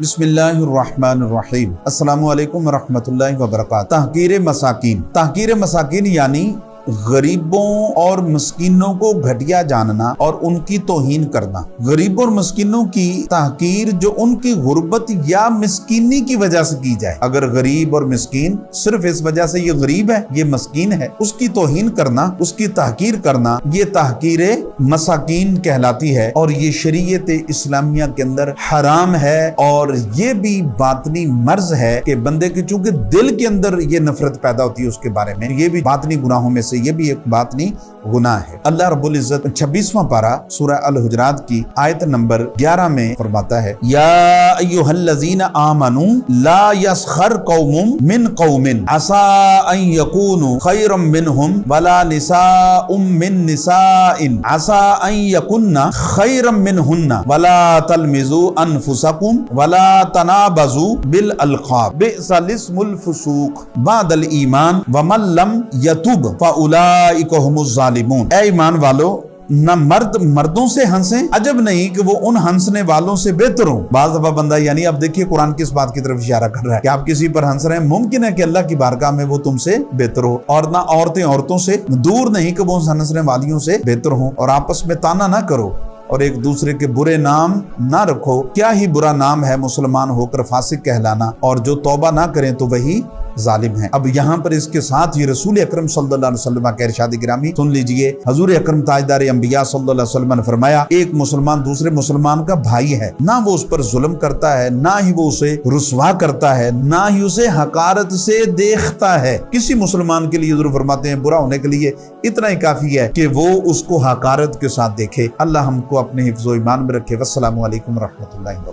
بسم اللہ الرحمن الرحیم۔ السلام علیکم ورحمۃ اللہ وبرکاتہ۔ تحقیر مساکین یعنی غریبوں اور مسکینوں کو گھٹیا جاننا اور ان کی توہین کرنا۔ غریبوں اور مسکینوں کی تحقیر جو ان کی غربت یا مسکینی کی وجہ سے کی جائے۔ اگر غریب اور مسکین صرف اس وجہ سے یہ غریب ہے، یہ مسکین ہے، اس کی توہین کرنا، اس کی تحقیر کرنا، یہ تحقیر مساکین کہلاتی ہے اور یہ شریعت اسلامیہ کے اندر حرام ہے۔ اور یہ بھی باطنی مرض ہے کہ بندے کے چونکہ دل کے اندر یہ نفرت پیدا ہوتی ہے اس کے بارے میں، یہ بھی باطنی گناہوں میں سے یہ بھی ایک باطنی گناہ ہے۔ اللہ رب العزت 26واں پارہ سورہ الحجرات کی آیت نمبر 11 میں فرماتا ہے، یا ایھا الذین آمنوا لا یسخر قوم من قوم عسى ان یکونوا خیرا منهم ولا نساء من نساء عسى ان یکن خیرا منهن ولا تلمزوا انفسکم ولا تنابزوا بالالقاب بئس الاسم الفسوق بعد الایمان ومن لم یتب فاولئک هم الظالمون۔ اے ایمان والو، نہ مرد مردوں سے ہنسیں، عجب نہیں کہ وہ ان ہنسنے والوں سے بہتر ہوں۔ بعض دفعہ بندہ یعنی اب دیکھیے قرآن کس بات کی طرف اشارہ کر رہا ہے کہ آپ کسی پر ہنس رہے ہیں، ممکن ہے کہ اللہ کی بارگاہ میں وہ تم سے بہتر ہو، اور نہ عورتیں عورتوں سے دور نہیں کہ وہ ہنسنے والیوں سے بہتر ہوں۔ اور آپس میں تانا نہ کرو اور ایک دوسرے کے برے نام نہ رکھو، کیا ہی برا نام ہے مسلمان ہو کر فاسق کہلانا، اور جو توبہ نہ کریں تو وہی ظالم ہے۔ اب یہاں پر اس کے ساتھ ہی رسول اکرم صلی اللہ علیہ وسلم کا ارشاد گرامی سن لیجئے۔ حضور اکرم تاجدار انبیاء صلی اللہ علیہ وسلم نے فرمایا، ایک مسلمان دوسرے مسلمان کا بھائی ہے، نہ وہ اس پر ظلم کرتا ہے، نہ ہی وہ اسے رسوا کرتا ہے، نہ ہی اسے حقارت سے دیکھتا ہے۔ کسی مسلمان کے لیے حضور فرماتے ہیں برا ہونے کے لیے اتنا ہی کافی ہے کہ وہ اس کو حقارت کے ساتھ دیکھے۔ اللہ ہم کو اپنے حفظ و ایمان میں رکھے۔ والسلام علیکم ورحمۃ اللہ وبرکاتہ۔